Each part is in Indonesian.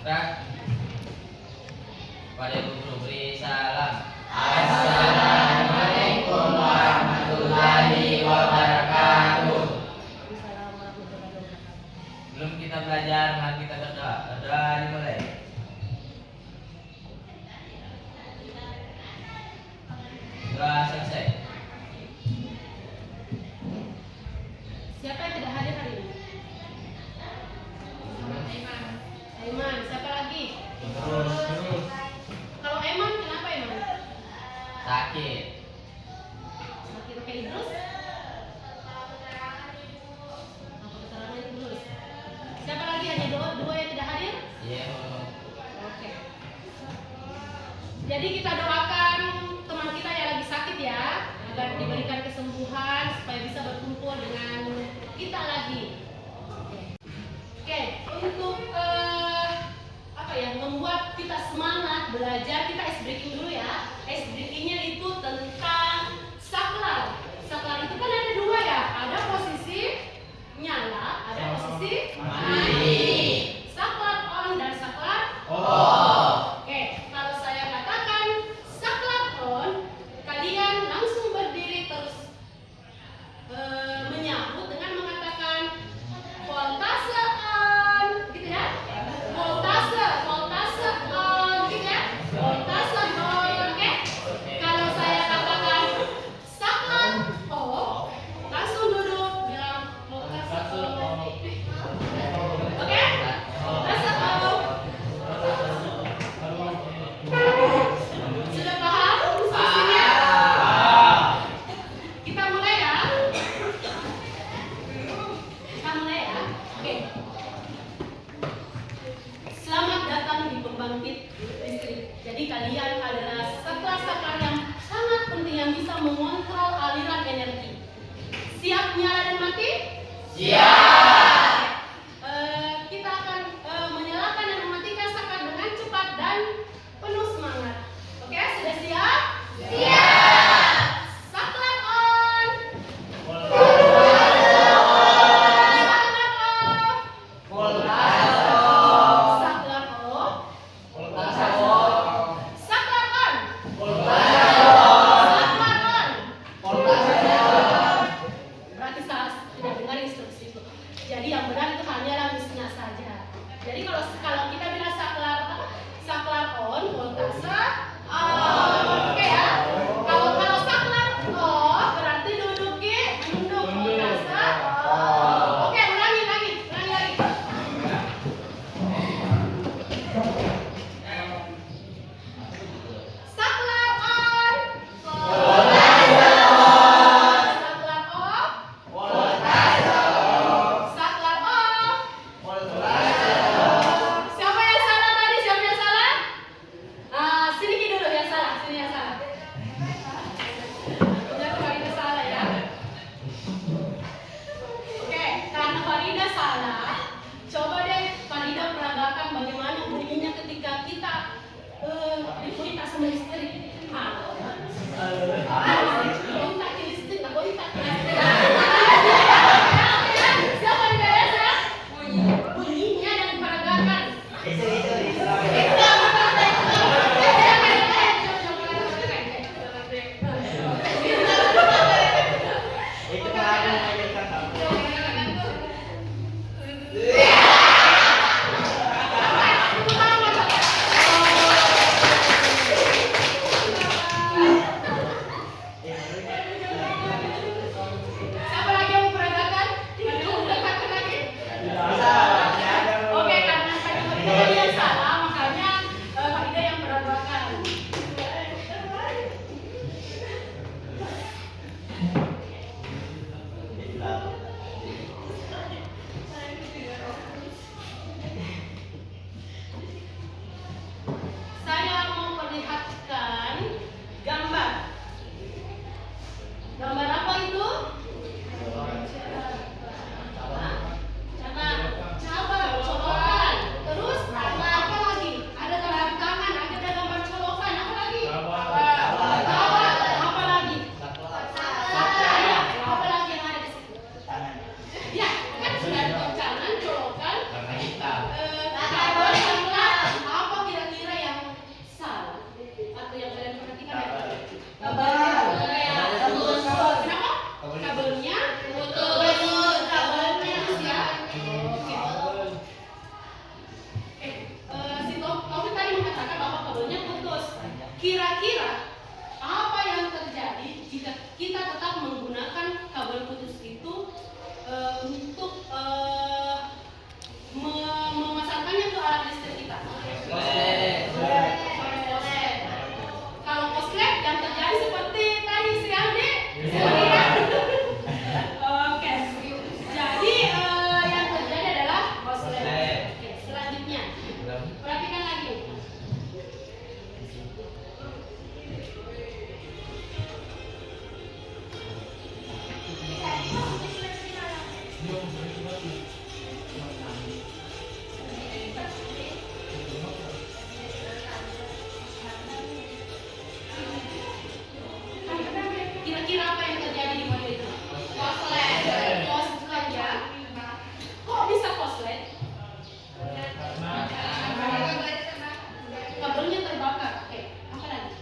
Rak. Pada ibu guru beri salam. Assalamualaikum warahmatullahi wabarakatuh. Belum kita belajar, mari kita berdoa. Berdoa dimulai. Doa selesai. Siapa yang tidak hadir hari ini? Aiman. Aiman. Siapa lagi? Terus. Kalau Aiman, kenapa Aiman? Sakit. Sakit kayak Idrus? Keterangan Idrus. Siapa lagi? Hanya dua yang tidak hadir? Iya. Oke. Jadi kita doakan teman kita yang lagi sakit ya, agar diberikan kesembuhan supaya bisa berkumpul dengan kita lagi. Oke, untuk membuat kita semangat belajar, kita ice breaking dulu ya. Ice breakingnya itu tentang saklar. Saklar itu kan ada dua ya, ada posisi nyala, ada posisi mati. Saklar on dan saklar off. Oke, kalau saya katakan saklar on, kalian langsung berdiri terus menyambut dengan mengatakan voltase on, gitu ya. Voltase on, gitu ya. Voltase on, oke? Kalau saya katakan saklar off, langsung duduk bilang voltase on. Oke? Voltase off. Sudah paham instruksinya? Kita mulai ya. Oke. Selamat datang di pembangkit listrik. Jadi kalian adalah saklar-saklar yang sangat penting yang bisa mengontrol aliran energi. Siap nyala dan mati? Siap. Kita akan menyalakan dan mematikan saklar dengan cepat dan penuh semangat. Oke, sudah siap? Siap. Saklar on. Saklar off. Saklar on. Saklar on. Berarti saya tidak dengar instruksi itu. Jadi yang benar itu hanyalah misinya saja. Jadi kalau kita bilang saklar on, voltase on. Oke ya. Kalau saklar off berarti menunduk voltase off. Oke, ulangi lagi. Saklar on. Saklar off. Saklar off. Siapa yang salah tadi? Siapa yang salah? Sedikit dulu yang salah. Kira-kira apa yang terjadi di model itu? Koslet ya. Kok bisa koslet? Kabelnya terbakar. Oke, apa lagi?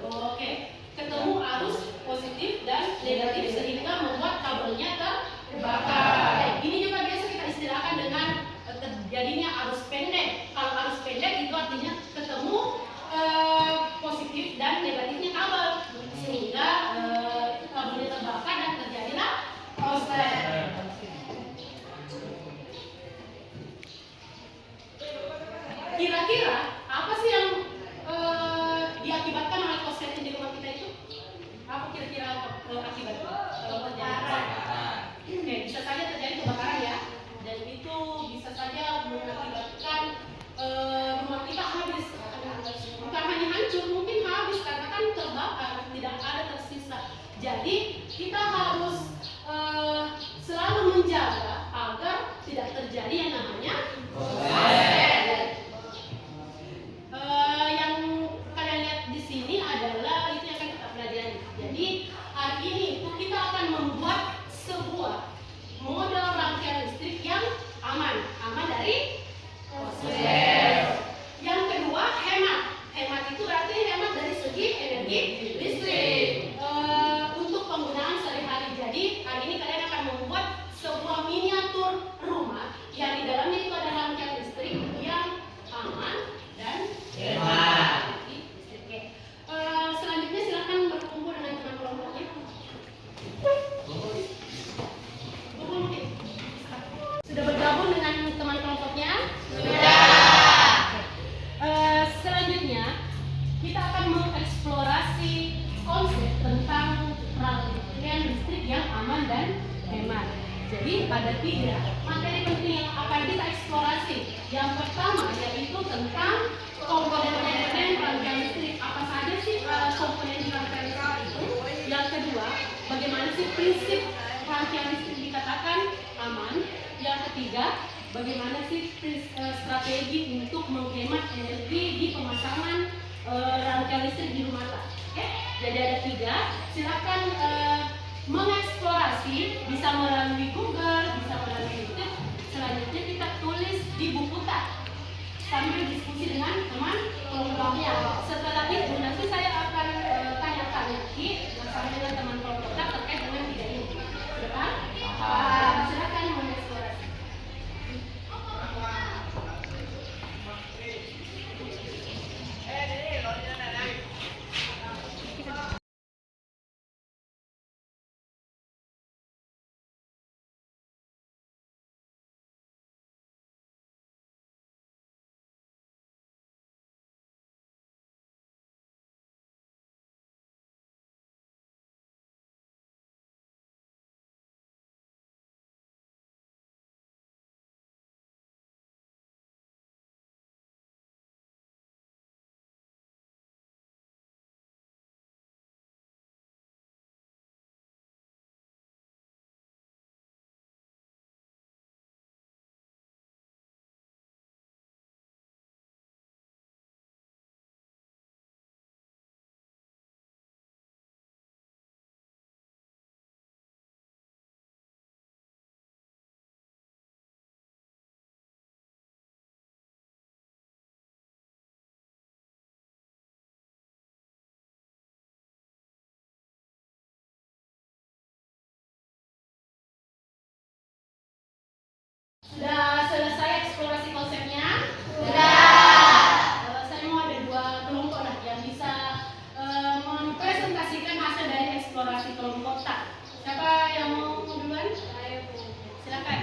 Oke, ketemu arus positif dan negatif sehingga membuat kabelnya terbakar. Ini juga biasa kita istilahkan dengan terjadinya arus pendek. Kalau arus pendek itu artinya ketemu positif dan negatifnya kabel sehingga kabelnya terbakar dan terjadilah koslet. Kira-kira apa sih yang diakibatkan oleh koslet di rumah kita itu? Apa kira-kira akibatnya kalau terjadi? Oke, bisa saja terjadi kebakaran ya, dan itu bisa saja mengakibatkan rumah kita habis. Bukan hanya hancur, mungkin habis karena kan terbakar, tidak ada tersisa. Jadi kita harus selalu menjaga agar tidak terjadi yang namanya koslet. Yang kalian lihat di sini adalah itu yang akan kita pelajari. Jadi hari ini itu kita akan membuat sebuah model rangkaian listrik yang aman dari koslet. Yang kedua, hemat. Hemat itu berarti hemat dari segi energi listrik untuk penggunaan sehari-hari. Jadi hari ini kalian akan membuat sebuah miniatur rumah yang di dalamnya itu ada rangkaian listrik yang aman dan hemat. Oke. Selanjutnya silakan berkumpul dengan teman kelompoknya. Sudah bergabung dengan teman kelompoknya? Selanjutnya kita akan mengeksplorasi konsep tentang rangkaian listrik yang aman dan hemat. Jadi ada 3 materi penting yang akan kita eksplorasi. Yang pertama yaitu tentang komponen-komponen rangkaian listrik. Apa saja sih komponen rangkaian listrik itu? Yang kedua, bagaimana sih prinsip rangkaian listrik dikatakan aman? Yang ketiga, bagaimana sih strategi untuk menghemat energi di pemasangan rangkaian listrik di rumah kita? Oke, jadi ada 3. Silakan mengeksplorasi, bisa melalui Google, bisa melalui YouTube. Selanjutnya kita tulis di buku tak sambil diskusi dengan teman kelompoknya. Setelah itu nanti saya akan tanya-tanya lagi bersama dengan teman kelompok tak terkait dengan 3 ini. Sudah? Silakan mengeksplorasi. Sudah selesai eksplorasi konsepnya? Sudah. Saya mau ada 2 kelompok lah yang bisa mempresentasikan hasil dari eksplorasi kelompok tak. Siapa yang mau duluan? Silakan.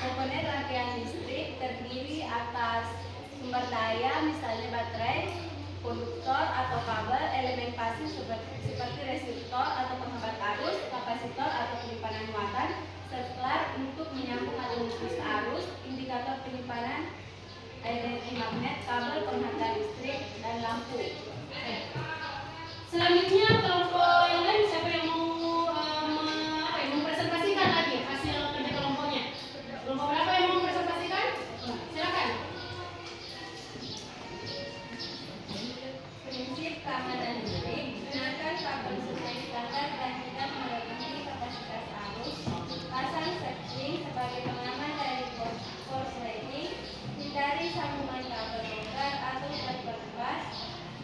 Komponen rangkaian listrik terdiri atas sumber daya, misalnya baterai, konduktor atau kabel, elemen pasif seperti resistor atau penghambat arus, kapasitor atau penyimpanan muatan, saklar untuk menyambung atau memutus arus, indikator penyimpanan energi magnet, kabel penghantar listrik, dan lampu. Selanjutnya kelompok yang lain siapa yang mau mempresentasikan lagi hasil kerja kelompoknya? Kelompok berapa yang mau mempresentasikan? Silakan. Prinsip keamanan listrik, gunakan kabel sesuai standar dan tidak melebihi kapasitas arus. Pasang setting sebagai pengaman dari korsleting. Hindari sambungan kabel longgar atau berbas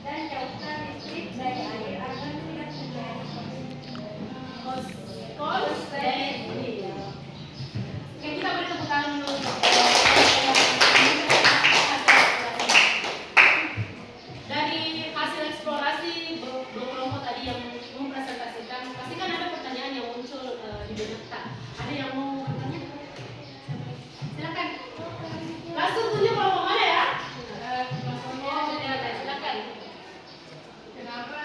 dan jauhkan listrik dari air agar tidak terjadi korsleting. Oke, kita beri tepuk tangan dulu. Dari hasil eksplorasi dua kelompok tadi yang mempresentasikan, pasti kan ada pertanyaan yang muncul di benak kita. Ada yang mau bertanya? Silakan. Langsung tunjuk kelompok mana ya? Kelompok silakan. Kenapa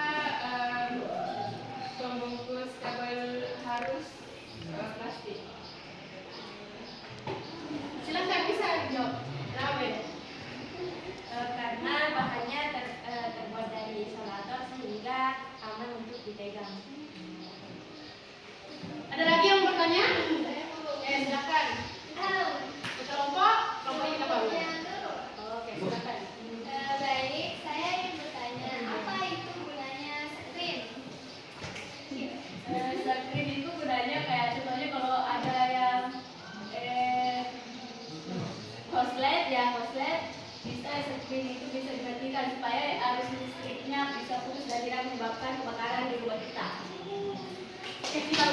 pembungkus kabel harus plastik? Silakan bisa jawab. Rame. Karena bahannya terbuat dari isolator sehingga aman untuk dipegang. Ada lagi yang bertanya? Silakan. Kelompok kita baru. Oke, silakan. Baik, saya ingin bertanya, apa itu gunanya screen? Screen itu gunanya kayak contohnya kalau ada yang konslet bisa screen itu bisa dimatikan supaya arus listriknya bisa putus dan tidak menyebabkan kebakaran di rumah kita. Oke, kita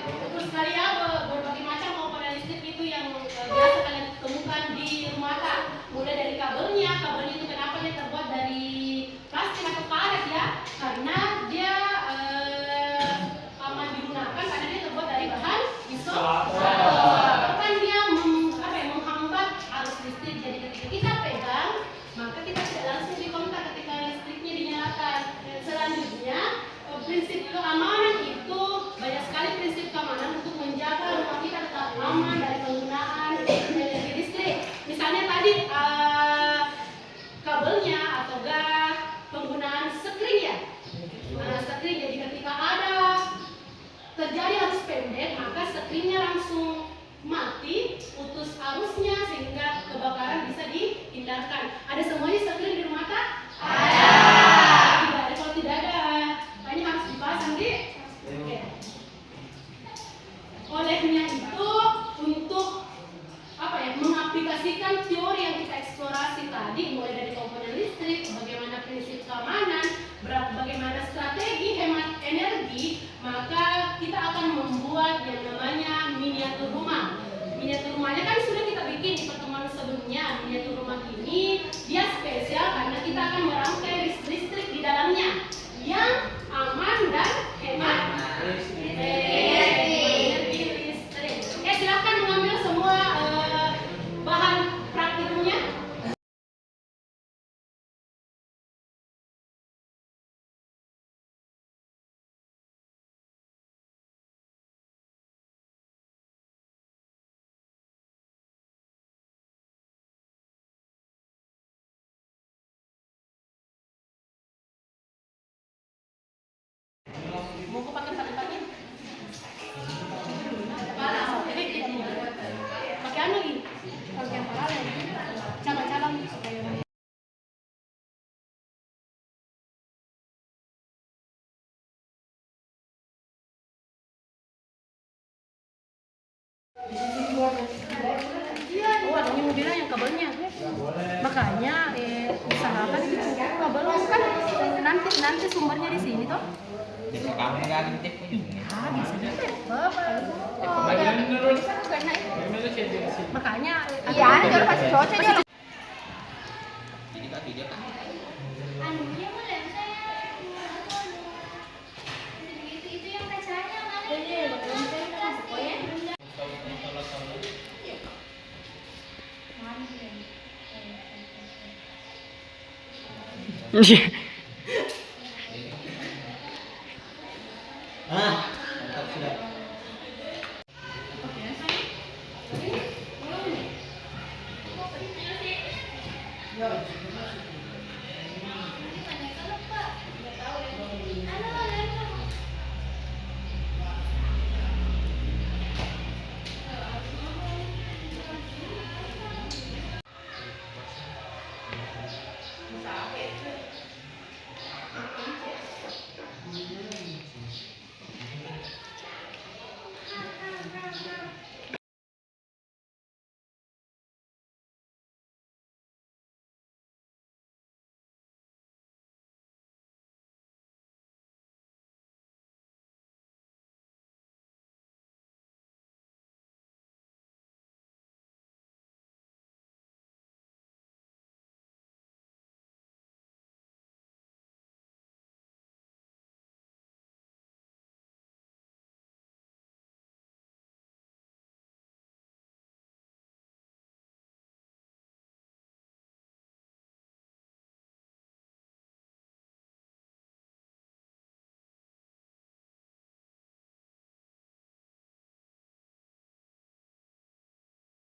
betul sekali ya, berbagai macam komponen listrik itu yang biasa kalian temukan di rumah kita. Mulai dari kabelnya itu kenapa dia terbuat dari plastik atau karet ya? Karena dia aman digunakan karena dia terbuat dari bahan isolator. Kan dia menghambat arus listrik. Jadi ketika kita pegang, maka kita tidak langsung dikontak ketika listriknya dinyalakan. Selanjutnya, prinsip keamanan itu banyak sekali prinsip keamanan untuk menjaga rumah kita tetap aman dari penggunaan energi listrik. Misalnya tadi kabelnya atau penggunaan sekring ya. Sekring, jadi ketika ada terjadi arus pendek, maka sekringnya langsung mati, putus arusnya sehingga kebakaran bisa dihindarkan. Ada semuanya sekring di rumah tak? Ada. Tidak ada, kalau tidak ada, hanya harus dipasang di. Oke. Olehnya itu untuk mengaplikasikan teori yang kita eksplorasi tadi, mulai dari komponen listrik, bagaimana prinsip keamanan, bagaimana strategi hemat energi, maka kita akan membuat yang namanya miniatur rumah. Miniatur rumahnya kan sudah kita bikin di pertemuan sebelumnya. Miniatur rumah ini dia spesial karena kita akan merangkai listrik di dalamnya yang aman dan hemat energi listrik. Silakan mengambil semua bahan praktikumnya. Mau kau pakai pakai pakai anu lagi, pakai apa lagi? Cabang-cabang supaya ada yang mau bilang yang kabelnya. Makanya usahakan itu cukup kabel kan nanti sumbernya di sini toh. Bisa kamu galing tip ini. Bisa juga. Makanya Iya, ada pasti cocok dia. Jadi kan dia kan Anunya boleh saya. Itu yang kacanya mana? Ini pokoknya. mantap sudah. Oke, saya.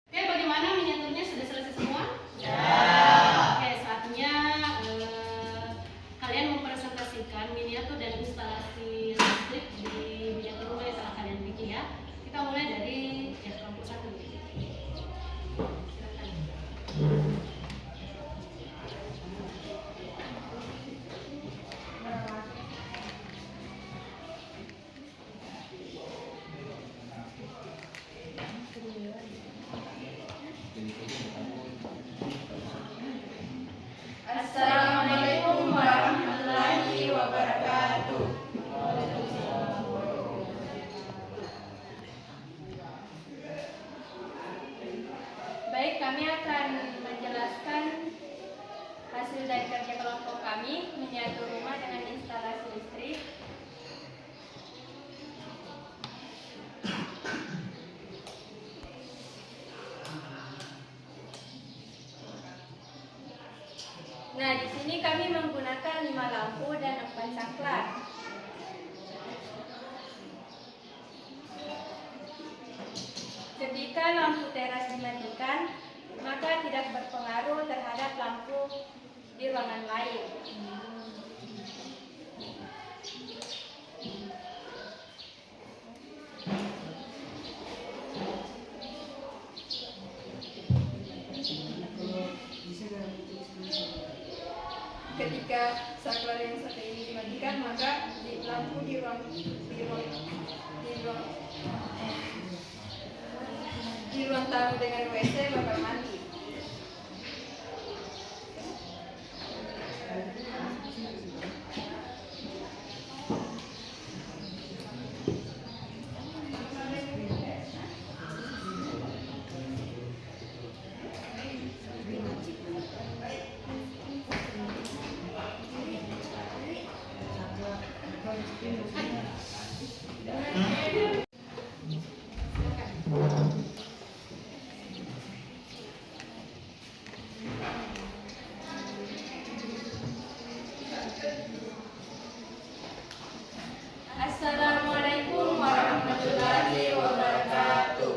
Oke, bagaimana miniaturnya sudah selesai semua? Ya. Oke, saatnya kalian mempresentasikan miniatur dan instalasi listrik di miniatur rumah yang telah kalian bikin ya. Kita mulai dari kelompok 1. Silakan. Assalamualaikum warahmatullahi wabarakatuh. Baik, kami akan menjelaskan hasil dari kerja kelompok kami, miniatur rumah dengan instalasi listrik. Nah, di sini kami menggunakan 5 lampu dan 4 saklar. Ketika lampu teras dimatikan, maka tidak berpengaruh terhadap lampu di ruangan lain. Ketika saklar yang satu ini dimatikan, maka lampu di ruang tamu dengan WC bakal mati. Assalamualaikum warahmatullahi wabarakatuh.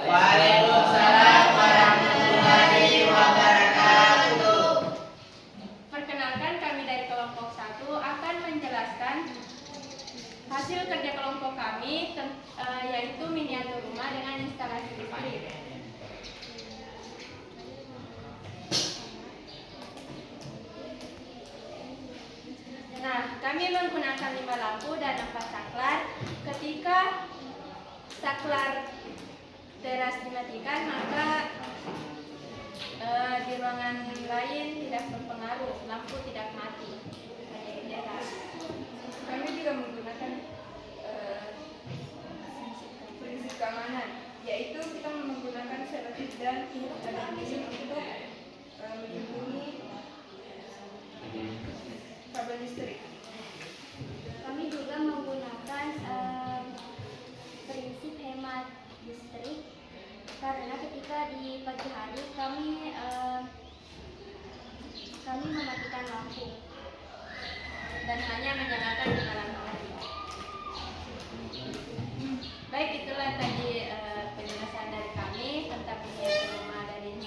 Waalaikumsalam warahmatullahi wabarakatuh. Perkenalkan, kami dari kelompok 1 akan menjelaskan hasil kerja kelompok kami, yaitu miniatur rumah dengan instalasi listrik. Nah, kami menggunakan 5 lampu dan 4 saklar. Ketika saklar teras dimatikan, maka di ruangan lain tidak berpengaruh, lampu tidak mati. Kami juga menggunakan prinsip keamanan, yaitu kita menggunakan selotip dan ini untuk melindungi kabel listrik. Kami juga menggunakan prinsip hemat listrik karena ketika di pagi hari kami mematikan lampu Dan hanya menyalakan di malam hari. Baik, itulah tadi penjelasan dari kami tentang miniatur rumah dari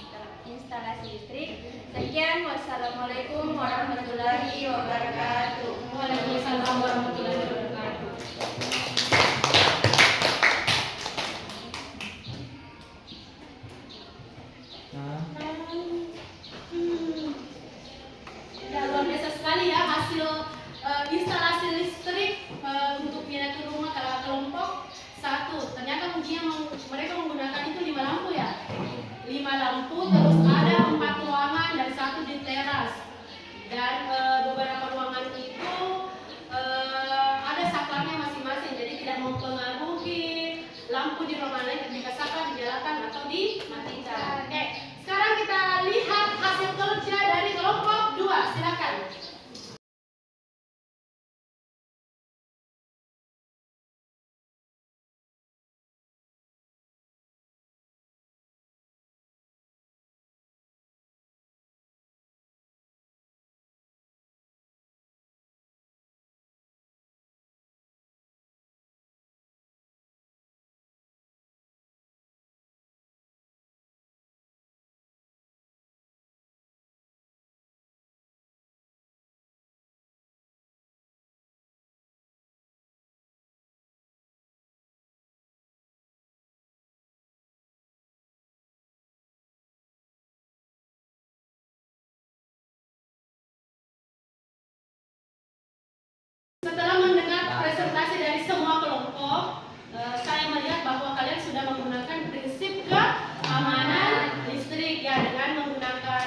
instalasi listrik. Demikian, wassalamualaikum warahmatullahi wabarakatuh. Waalaikumsalam warahmatullahi wabarakatuh. Nah, Ya, luar biasa sekali ya hasil instalasi listrik untuk miniatur rumah kelompok 1. Ternyata kuncinya mereka menggunakan itu 5 lampu ya. 5 lampu, terus ada 4 ruangan dan 1 di teras. Dan beberapa ruangan itu ada saklarnya masing-masing, jadi tidak mempengaruhi lampu di ruangan lain ketika saklar dinyalakan atau dimatikan. Oke, sekarang kita lihat hasil kerja dari kelompok 2. Silakan. Setelah mendengar presentasi dari semua kelompok, saya melihat bahwa kalian sudah menggunakan prinsip keamanan listrik ya, dengan menggunakan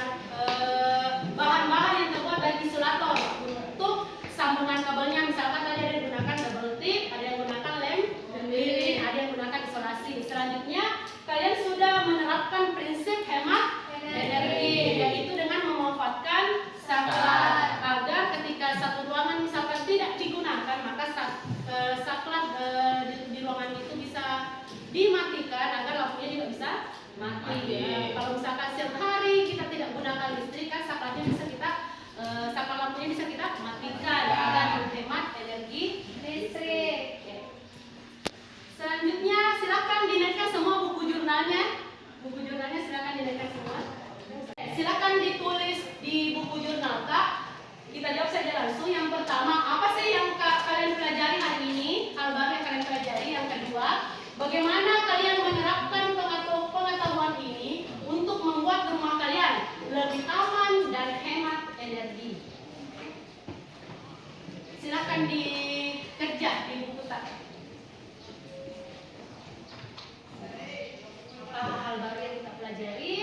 bahan-bahan yang terbuat dari isolator untuk sambungan kabelnya. Misalkan tadi ada yang gunakan double tip, ada yang gunakan lem lilin, ada yang gunakan isolasi. Selanjutnya kalian sudah menerapkan prinsip hemat energi, yaitu dengan memanfaatkan saklar agar ketika satu ruangan misalkan tidak digunakan, maka saklar di ruangan itu bisa dimatikan agar lampunya juga bisa mati. Kalau misalkan siang hari kita tidak gunakan listrik, kan saklarnya bisa kita saklar lampunya bisa kita matikan agar menghemat energi listrik. Selanjutnya silakan dinaikkan semua buku jurnalnya. Buku jurnalnya silakan dinaikkan semua. Silakan ditulis di buku jurnal Kak. Kita jawab saja langsung. Yang pertama, apa sih yang kalian pelajari hari ini? Hal baru yang kalian pelajari. Yang kedua, bagaimana kalian menerapkan pengetahuan ini untuk membuat rumah kalian lebih aman dan hemat energi? Silakan dikerja di buku Kak. Apa hal baru yang kita pelajari?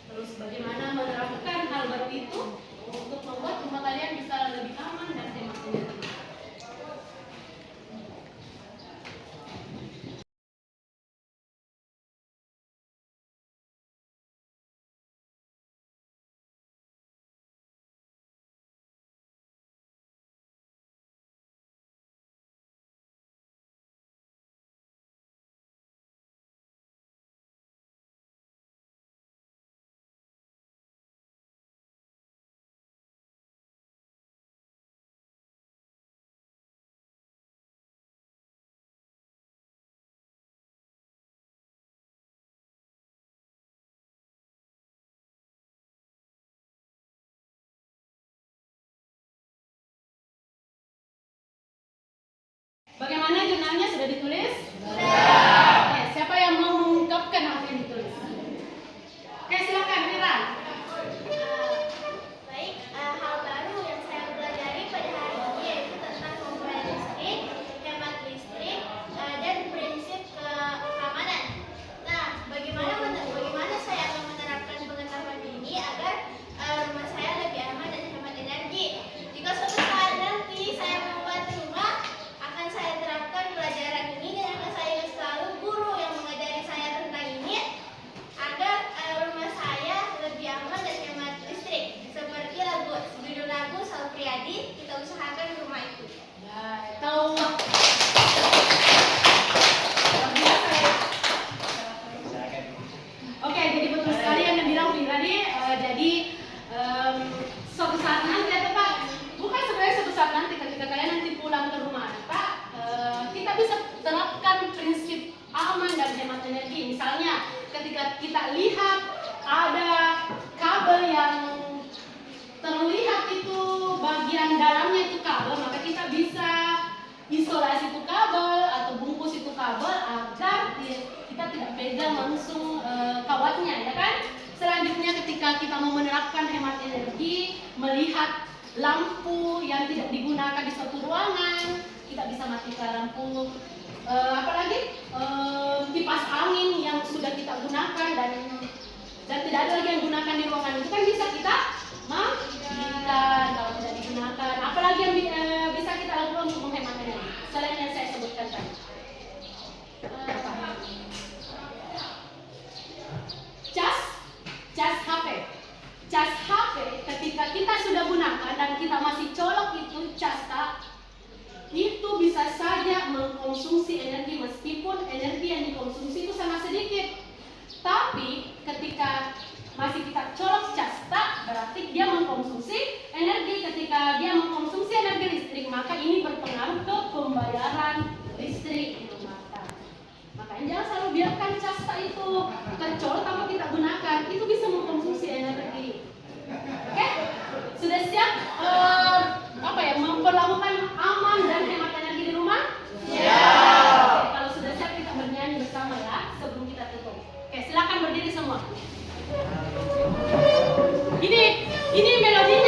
Terus bagaimana menerapkan hal baru itu untuk membuat rumah kalian bisa lebih aman dan hemat energi. Bagaimana jurnalnya sudah ditulis? Sudah. Oke, siapa yang mau mengungkapkan apa yang ditulis? Oke, silakan Mira. Baik, hal baru yang saya pelajari pada hari ini yaitu tentang penggunaan listrik, hemat listrik, dan prinsip keamanan. Nah, bagaimana saya akan menerapkan pengetahuan ini agar rumah saya lebih aman dan hemat energi? Jika suatu saat nanti saya membuat rumah, akan saya terapkan pelajaran ini dengan saya selalu guru yang mengajari saya tentang ini agar rumah saya lebih aman dan hemat listrik. Seperti judul lagu Sal Priadi, kita usahakan rumah itu. Ya, tahu. Oke, jadi betul sekali yang bilang tadi. Jadi suatu saat nanti atau Pak, bukan sebenarnya suatu saat nanti ketika kalian nanti pulang ke rumah, Pak, kita bisa terapkan prinsip aman dan hemat energi. Misalnya, ketika kita lihat ada kabel yang ketika kita mau menerapkan hemat energi, melihat lampu yang tidak digunakan di suatu ruangan, kita bisa matikan lampu. Apalagi kipas angin yang sudah kita gunakan dan tidak ada lagi yang gunakan di ruangan, itu kan bisa kita matikan kalau tidak digunakan. Apalagi yang bisa kita lakukan untuk menghemat energi selain yang saya sebutkan tadi. Cas HP ketika kita sudah gunakan dan kita masih colok itu cas itu bisa saja mengkonsumsi energi meskipun energi yang dikonsumsi itu sangat sedikit. Tapi ketika masih kita colok cas berarti dia mengkonsumsi energi. Ketika dia mengkonsumsi energi listrik, maka ini berpengaruh ke pembayaran listrik di rumah tangga. Makanya jangan selalu biarkan cas itu tercolok tanpa kita gunakan, itu bisa mengkonsumsi energi. Oke? Sudah siap memperlakukan aman dan hemat energi di rumah? Ya. Oke, kalau sudah siap kita bernyanyi bersama ya sebelum kita tutup. Oke, silakan berdiri semua. Ini melodi